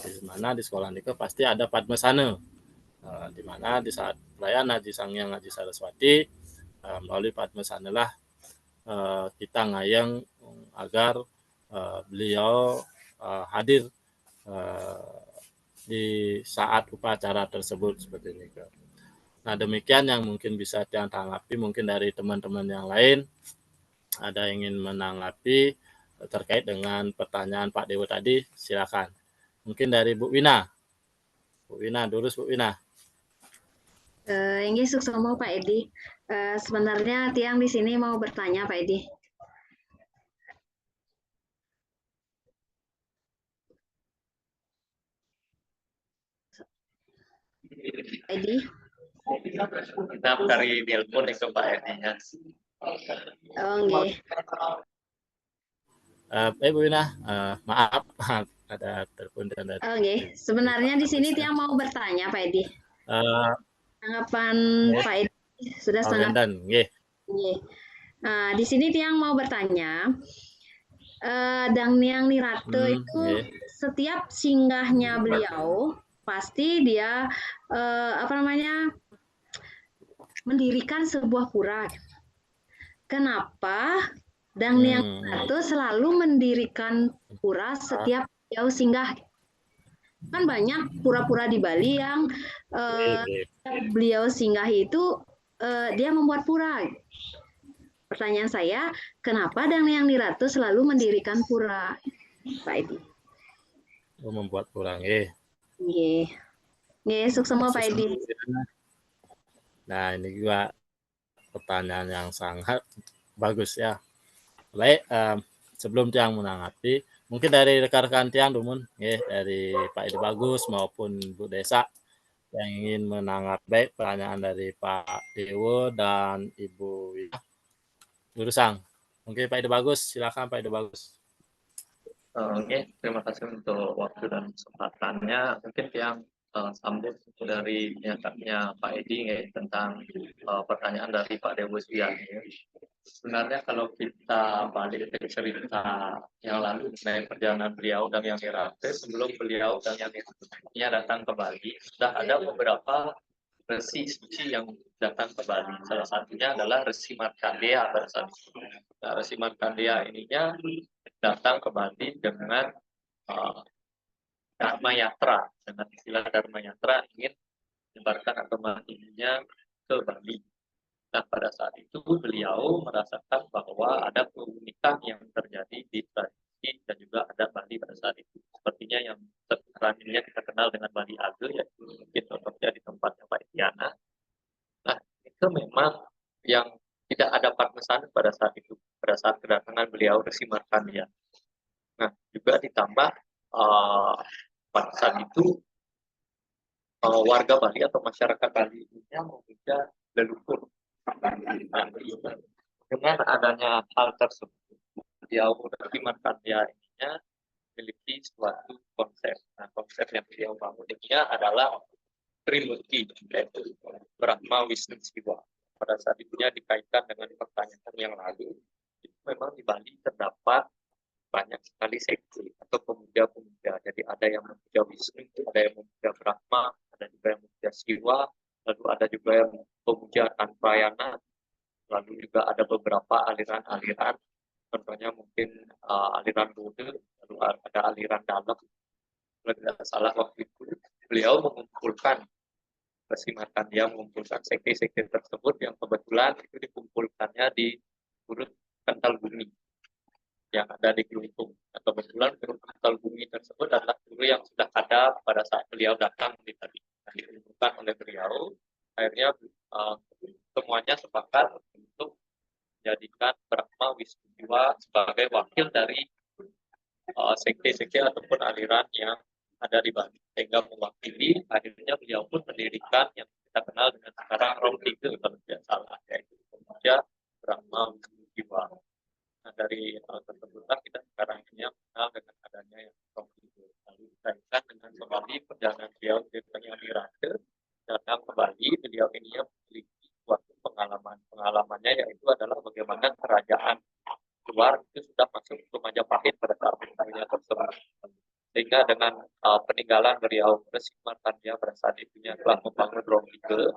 di mana di sekolah itu pasti ada Padmasana, di mana di saat perayaan Haji Sang Hyang Haji Saraswati, melalui Padmasana lah kita ngayeng agar beliau hadir di saat upacara tersebut seperti ini. Nah, demikian yang mungkin bisa Tiang tanggapi. Mungkin dari teman-teman yang lain ada yang ingin menanggapi terkait dengan pertanyaan Pak Dewo tadi, silakan. Mungkin dari Bu Wina. Bu Wina, durus Bu Wina. Inggih suksomo Pak Edi. Sebenarnya Tiang di sini mau bertanya Pak Edi. Edi. Kita dari telepon itu Pak Edi-nya. Oh, nggih. Bu Wina, maaf ada telepon dari. Oh, nggih. Sebenarnya di sini Tiang mau bertanya Pak Edi. Tanggapan Pak Edi sudah sangat. Nggih. Nah, di sini Tiang mau bertanya. Dang Niang Nirate itu setiap singgahnya beliau pasti dia mendirikan sebuah pura. Kenapa Dang Niang Nirate selalu mendirikan pura setiap beliau singgah? kan banyak pura-pura di Bali yang beliau singgahi itu dia membuat pura. Pertanyaan saya, kenapa Dangni Ratu selalu mendirikan pura, Pak Edi? Membuat pura, Nggih. Nggih, sukses semua Pak Edi. Nah, ini juga pertanyaan yang sangat bagus ya. Baik, sebelum Tiang menanggapi, mungkin dari rekan-rekan Tiang Dumun, dari Pak Edi Bagus maupun Bu Desa yang ingin menanggapi baik pertanyaan dari Pak Dewo dan Ibu Lurusang. Mungkin Pak Edi Bagus, silakan Pak Edi Bagus. Oke, terima kasih untuk waktu dan kesempatannya. Mungkin yang sambut dari nyatanya Pak Edi tentang pertanyaan dari Pak Dewo Suyani. Sebenarnya kalau kita balik ke cerita yang lalu mengenai perjalanan beliau dan yang Irate, sebelum beliau dan yang Irate datang ke Bali, sudah ada beberapa resi suci yang datang ke Bali. Salah satunya adalah Resi Markandeya pada saat itu. Nah, Resi Markandeya ininya datang ke Bali dengan Dharma Yatra, dengan istilah Dharma Yatra ingin menyebarkan agama ininya ke Bali. Nah, pada saat itu beliau merasakan bahwa ada keunikan yang terjadi di tradisi dan juga ada Bali pada saat itu. Sepertinya yang sekarang ini kita kenal dengan Bali Age, yaitu mungkin contohnya di tempatnya Pak Itiana. Nah, itu memang yang tidak ada parmesan pada saat itu, pada saat kedatangan beliau Resi Markandeya. Nah, juga ditambah pada saat itu warga Bali atau masyarakat Bali ini memuja leluhur. Dengan adanya hal tersebut, beliau Resi Markandeya ininya memiliki suatu konsep. Nah, konsep yang beliau bangun ini adalah Trimurti, yaitu Brahma, Wisnu, Siwa. Pada saat itunya dikaitkan dengan pertanyaan yang lalu, itu memang di Bali terdapat banyak sekali sekte atau pemuja-pemuja. Jadi ada yang memuja Wisnu, ada yang memuja Brahma, ada juga yang memuja Siwa, lalu ada juga yang pemuja Tantrayana, lalu juga ada beberapa aliran-aliran, contohnya mungkin aliran Buddha, lalu ada aliran Dalam. Kalau tidak salah waktu itu beliau mengumpulkan Resi Markandeya mengumpulkan sekte-sekte tersebut yang kebetulan itu dikumpulkannya di Gurun Kental Bumi yang ada di Kelungkung. Nah, kebetulan Gurun Kental Bumi tersebut adalah guru yang sudah ada pada saat beliau datang di tadi. Nah, dikumpulkan oleh beliau, akhirnya semuanya sepakat untuk menjadikan Brahma, Wisnu, Siwa sebagai wakil dari sekte-sekte ataupun aliran yang ada di Bali, sehingga mewakili. Akhirnya beliau pun mendirikan yang kita kenal dengan sekarang Rom 3 kalau tidak salah, yaitu pemuja Brahma, Wisnu, Siwa. Nah, dari hal tersebutlah kita sekarang ini mengenal dengan adanya yang Rom 3. Lalu dikaitkan dengan kembali perjalanan beliau dari Irate datang ke Bali, beliau ini memiliki suatu pengalamannya yaitu adalah bagaimana kerajaan luar itu sudah masuk ke Majapahit pada saat pertanyaan tersebut. Sehingga dengan peninggalan beliau Resi Markandeya pada saat itunya telah membangun Rom 3,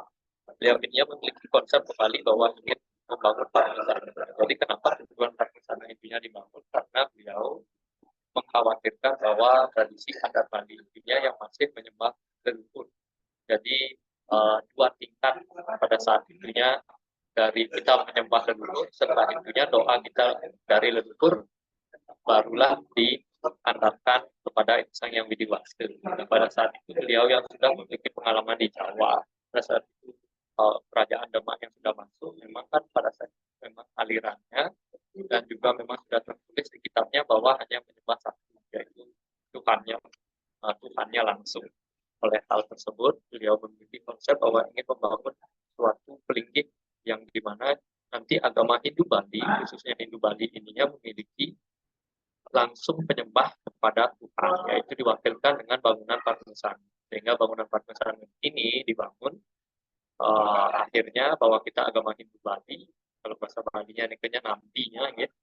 beliau ini memiliki konsep kembali bahwa ingin membangun parmesan. Jadi kenapa tujuan parmesan intinya dibangun? Karena beliau mengkhawatirkan bahwa tradisi adat Bali intinya yang masih menyembah leluhur. Jadi dua tingkat pada saat itunya, dari kita menyembah leluhur, setelah itunya doa kita dari leluhur barulah diandalkan kepada Sang Yang Widi Wasta. Nah, pada saat itu beliau yang sudah memiliki pengalaman di Jawa, pada saat itu kerajaan Demak yang sudah masuk, memang kan pada saat itu memang alirannya dan juga memang sudah tertulis di kitabnya bahwa hanya menyembah satu, yaitu Tuhannya langsung. Oleh hal tersebut, beliau memiliki konsep bahwa ingin membangun suatu pelinggih yang dimana nanti agama Hindu Bali, khususnya Hindu Bali ininya memiliki langsung penyembah kepada Tuhan, yaitu diwakilkan dengan bangunan parmesan. Sehingga bangunan parmesan ini dibangun akhirnya bahwa kita agama Hindu Bali, kalau bahasa Balinya ini nampinya, gitu.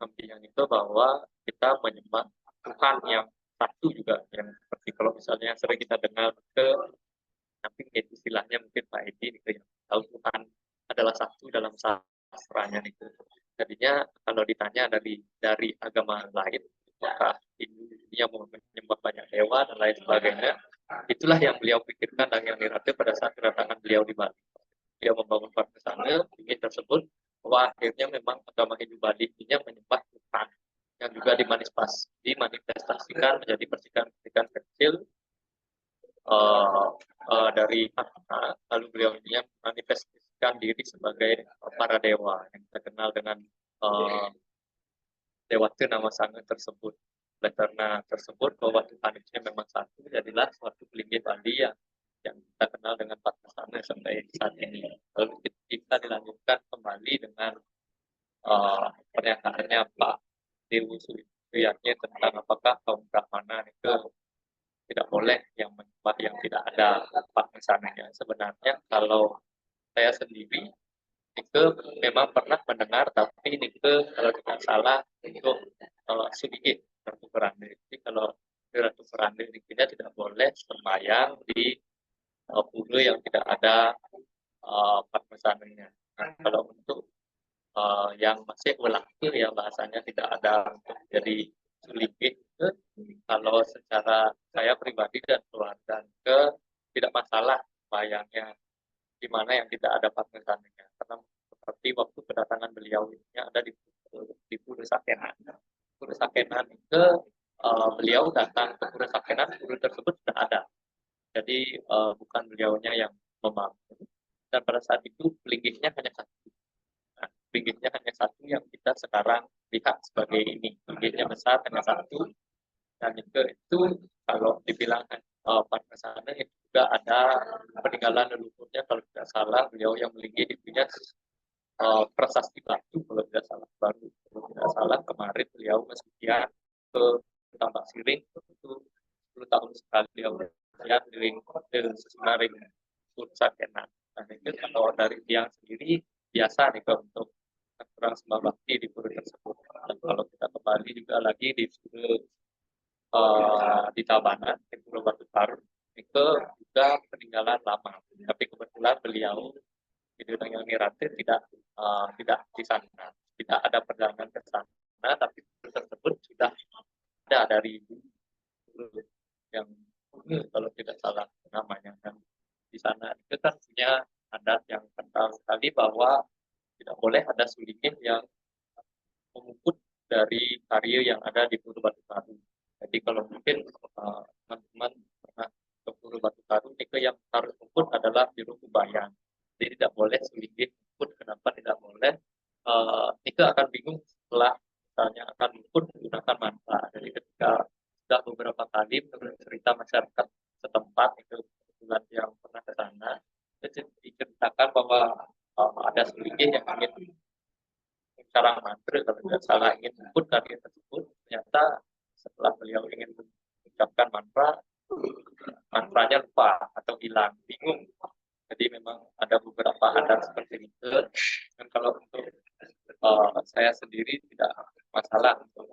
Nampinya itu bahwa kita menyembah Tuhan yang satu juga, yang seperti kalau misalnya sering kita dengar tapi istilahnya mungkin Pak Edi yang tahu Tuhan adalah satu dalam sastranya itu. Jadinya kalau ditanya dari agama lain, apakah Hindu artinya menyembah banyak dewa dan lain sebagainya. Itulah yang beliau pikirkan dan yang Nirate pada saat kedatangan beliau di Bali. Dia membangun Padmasana ingin tersebut bahwa akhirnya memang agama Hindu Bali ini menyembah Tuhan yang juga dimanifestasikan menjadi percikan-percikan kecil dari Atma. Lalu beliau ini yang manifestasikan diri sebagai para dewa yang terkenal dengan Dewa Namasanga tersebut. Oleh karena tersebut bahwa Tuhan itu memang satu, jadilah suatu pelinggih Bali yang kita kenal dengan Padmasana sampai saat ini. Lalu kita dilanjutkan kembali dengan pernyataannya Pak Dewu Suyatnya tentang apakah kaum Brahmana itu tidak boleh yang menyembah yang tidak ada Padmasananya. Sebenarnya kalau saya sendiri Nike memang pernah mendengar, tapi Nike kalau tidak salah untuk sedikit Ratu Ferande. Jadi kalau di Ratu Ferande Nike tidak boleh sembahyang di pura yang tidak ada Padmasananya. Nah, kalau untuk yang masih welakir ya bahasanya tidak ada untuk jadi suligih, kalau secara saya pribadi dan keluarga tidak masalah bayangnya di mana yang tidak ada Padmasananya, karena seperti waktu kedatangan beliau ini ada di Pura Sakenan. Pura Sakenan itu beliau datang ke Pura Sakenan, pura tersebut sudah ada, jadi bukan beliaunya yang membangun. Dan pada saat itu pelinggihnya hanya satu. Nah, pelinggihnya hanya satu yang kita sekarang lihat sebagai ini. Pelinggihnya besar hanya satu. Dan itu kalau dibilang Padmasana itu juga ada peninggalan leluhurnya, kalau tidak salah beliau yang melinggih punya prasasti batu kalau tidak salah, baru kalau tidak salah kemarin beliau kesucian ke Tambak Siring itu 10 tahun sekali beliau kesucian di Sesunaring Sakenan. Nah itu kalau dari tiang sendiri biasa nih untuk kurang sembah bakti di pura tersebut. Dan kalau kita kembali juga lagi di pura di Tabanan, di Pulau Batu Taru, itu juga peninggalan lama. Tapi kebetulan beliau di Dangyang Nirate tidak di sana, tidak ada perjalanan ke sana, tapi tersebut sudah ada dari yang kalau tidak salah namanya. Dan di sana itu kan punya adat yang kental sekali bahwa tidak boleh ada suligih yang memuput dari karya yang ada di Pura Batu Taru. Jadi kalau mungkin teman-teman pernah ke Pura Batu Taru, itu yang harus muput adalah biru kubayan. Jadi tidak boleh suligih muput. Kenapa tidak boleh? Itu akan bingung setelah misalnya akan muput menggunakan mantra. Jadi ketika sudah beberapa kali menurut cerita masyarakat setempat itu kebetulan yang pernah ke sana, diceritakan bahwa ada suligih yang ingin cara mantra kalau tidak salah ingin muput karya tersebut, ternyata setelah beliau ingin mengucapkan mantranya lupa atau hilang, bingung. Jadi memang ada beberapa adat seperti itu. Dan kalau untuk saya sendiri tidak masalah untuk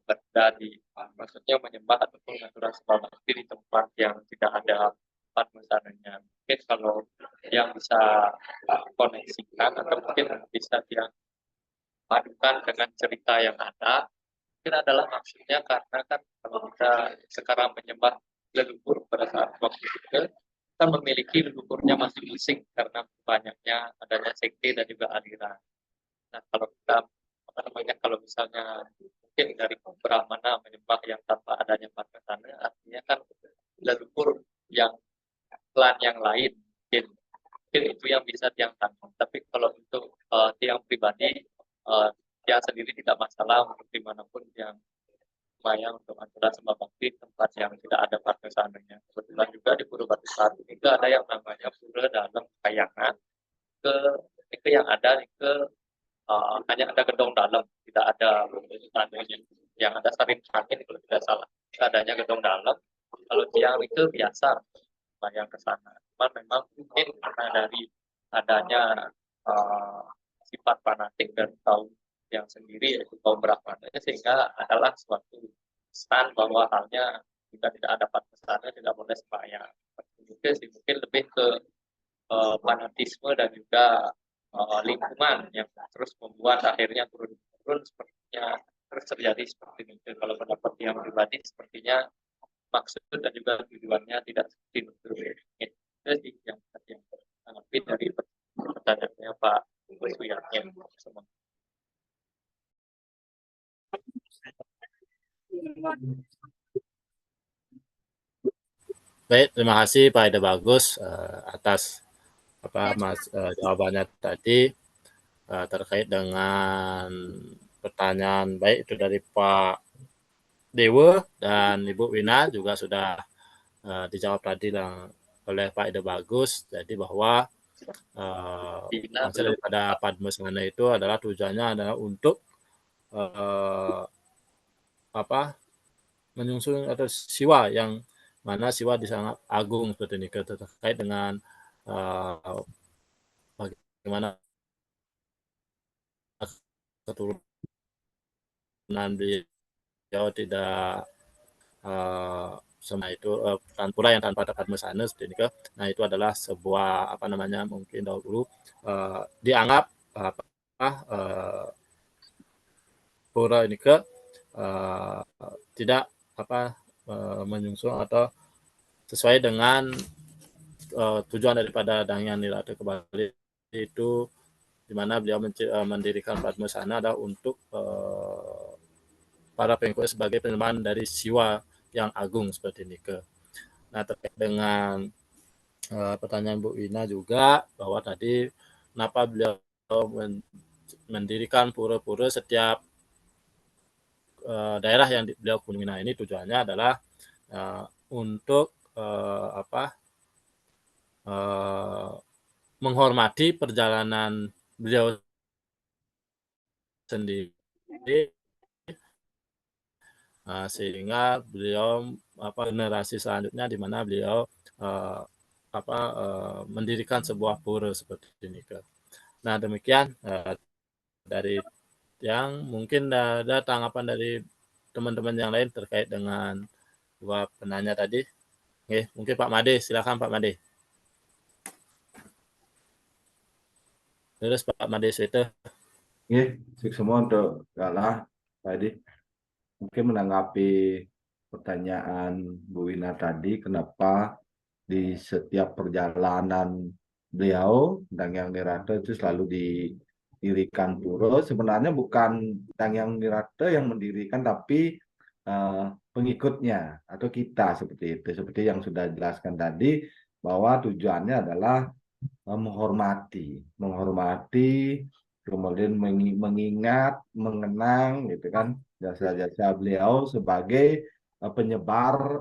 berada di, maksudnya menyembah ataupun mengatur sembah bakti di tempat yang tidak ada Padmasananya. Mungkin kalau yang bisa koneksikan atau mungkin bisa dia padukan dengan cerita yang ada, mungkin adalah maksudnya karena kan kalau kita sekarang menyembah leluhur pada saat waktu itu kita memiliki leluhurnya masing-masing karena banyaknya adanya sekte dan juga aliran. Nah kalau kita kalau misalnya mungkin dari Brahmana menyembah yang tanpa adanya Padmasana, artinya kan leluhur yang klan yang lain mungkin itu yang bisa tiang tanggung. Tapi kalau untuk tiang pribadi, tiang sendiri tidak masalah untuk dimanapun yang lumayan untuk acara sembah bakti tempat yang tidak ada Padmasananya. Kebetulan juga di Pura Batu Taru itu ada yang namanya Pura Dalam Kayangan. Itu yang ada itu hanya ada gedung dalam, tidak ada Padmasananya. Yang ada sarin angin kalau tidak salah. Adanya gedung dalam. Kalau tiang itu biasa yang ke sana. Cuman memang mungkin karena dari adanya sifat fanatik dan kaum yang sendiri yaitu kaum Brahmana, sehingga adalah suatu stand bahwa halnya jika tidak ada Padmasana tidak boleh sembahyang. Mungkin lebih ke fanatisme dan juga lingkungan yang terus membuat akhirnya turun sepertinya terus terjadi seperti itu. Kalau pendapat yang pribadi sepertinya maksud dan juga tujuannya tidak seperti itu. Itu sih yang tanggapi dari pertanyaannya Pak Suyatnya. Baik, terima kasih Pak Ida Bagus atas jawabannya tadi terkait dengan pertanyaan baik itu dari Pak Dewa dan Ibu Wina juga sudah dijawab tadi oleh Pak Ida Bagus. Jadi bahwa konsep daripada Padmasana itu adalah tujuannya adalah untuk menyusun atau siwa yang mana siwa sangat agung seperti ini terkait dengan bagaimana keturunan beliau tidak sama itu pura yang tanpa Padmasana seperti ini. Nah itu adalah sebuah mungkin dahulu dianggap pura ini tidak menyusun atau sesuai dengan tujuan daripada Dangyan Nirata Kebali itu, di mana beliau mendirikan Padmasana adalah untuk para pengikut sebagai penyembahan dari siwa yang agung seperti ini. Nah terkait dengan pertanyaan Bu Wina juga bahwa tadi kenapa beliau mendirikan pura-pura setiap daerah yang beliau kunjungi. Nah ini tujuannya adalah untuk menghormati perjalanan beliau sendiri, sehingga beliau generasi selanjutnya di mana beliau mendirikan sebuah pura seperti ini. Nah demikian dari yang mungkin ada tanggapan dari teman-teman yang lain terkait dengan dua penanya tadi. Oke, mungkin Pak Made, silakan Pak Made. Terus Pak Made Sweta. Oke, semua untuk Galah, tadi mungkin menanggapi pertanyaan Bu Wina tadi, kenapa di setiap perjalanan beliau Dangyan Nirata itu selalu didirikan pura. Sebenarnya bukan Dangyan Nirata yang mendirikan, tapi pengikutnya atau kita seperti itu. Seperti yang sudah dijelaskan tadi, bahwa tujuannya adalah menghormati, kemudian mengingat, mengenang, gitu kan, jasa-jasa beliau sebagai penyebar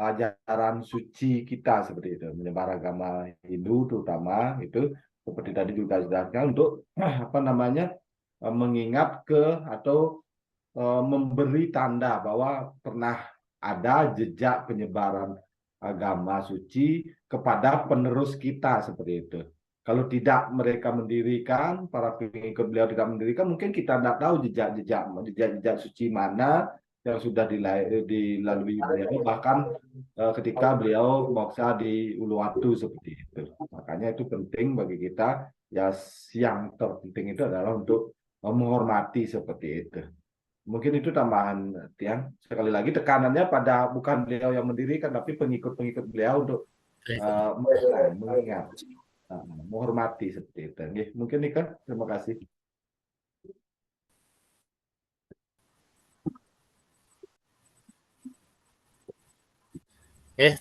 ajaran suci kita seperti itu, menyebar agama Hindu terutama itu seperti tadi juga dijelaskan untuk mengingat atau memberi tanda bahwa pernah ada jejak penyebaran agama suci kepada penerus kita seperti itu. Kalau tidak mereka mendirikan, para pengikut beliau tidak mendirikan, mungkin kita tidak tahu jejak suci mana yang sudah dilalui beliau, bahkan ketika beliau moksa di Uluwatu seperti itu. Makanya itu penting bagi kita, ya yang terpenting itu adalah untuk menghormati seperti itu. Mungkin itu tambahan Tiang. Sekali lagi tekanannya pada bukan beliau yang mendirikan, tapi pengikut-pengikut beliau untuk mengingat, menghormati seperti itu. Mungkin Nika, terima kasih.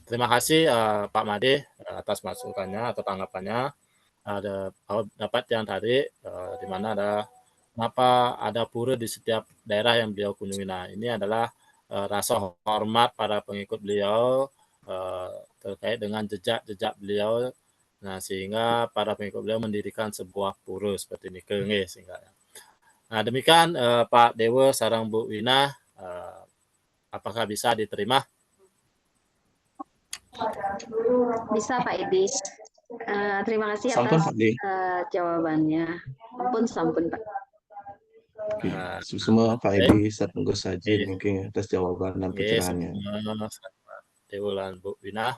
Terima kasih Pak Made atas masukannya atau tanggapannya. Dapat yang tadi di mana kenapa ada pura di setiap daerah yang beliau kunjungi. Nah ini adalah rasa hormat para pengikut beliau terkait dengan jejak beliau. Nah sehingga para pengikut beliau mendirikan sebuah pura seperti ini. Sehingga. Nah demikian Pak Dewa sarang Bu Wina, apakah bisa diterima? Bisa Pak Idis. Terima kasih Sampun, atas Pak D. jawabannya. Sampun Pak. Oke, semua Pak Edi tunggu saja mungkin atas jawaban dan pencerahannya. Dewa dan Bu Wina.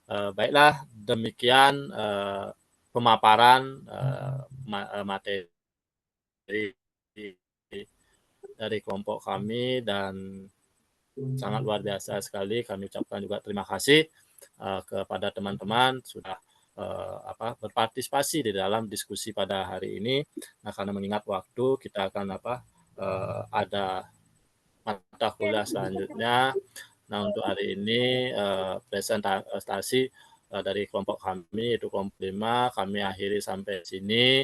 Baiklah, demikian pemaparan materi dari kelompok kami, dan sangat luar biasa sekali. Kami ucapkan juga terima kasih kepada teman-teman sudah berpartisipasi di dalam diskusi pada hari ini. Nah, karena mengingat waktu, kita akan ada mata kuliah selanjutnya. Nah, untuk hari ini presentasi dari kelompok kami, yaitu kelompok 5, kami akhiri sampai sini.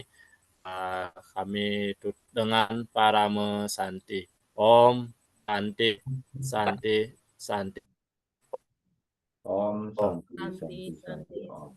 Kami tutup dengan Parame Santi. Om Santi, Santi, Santi. Om Om. Santi, Santi, Santi, Om.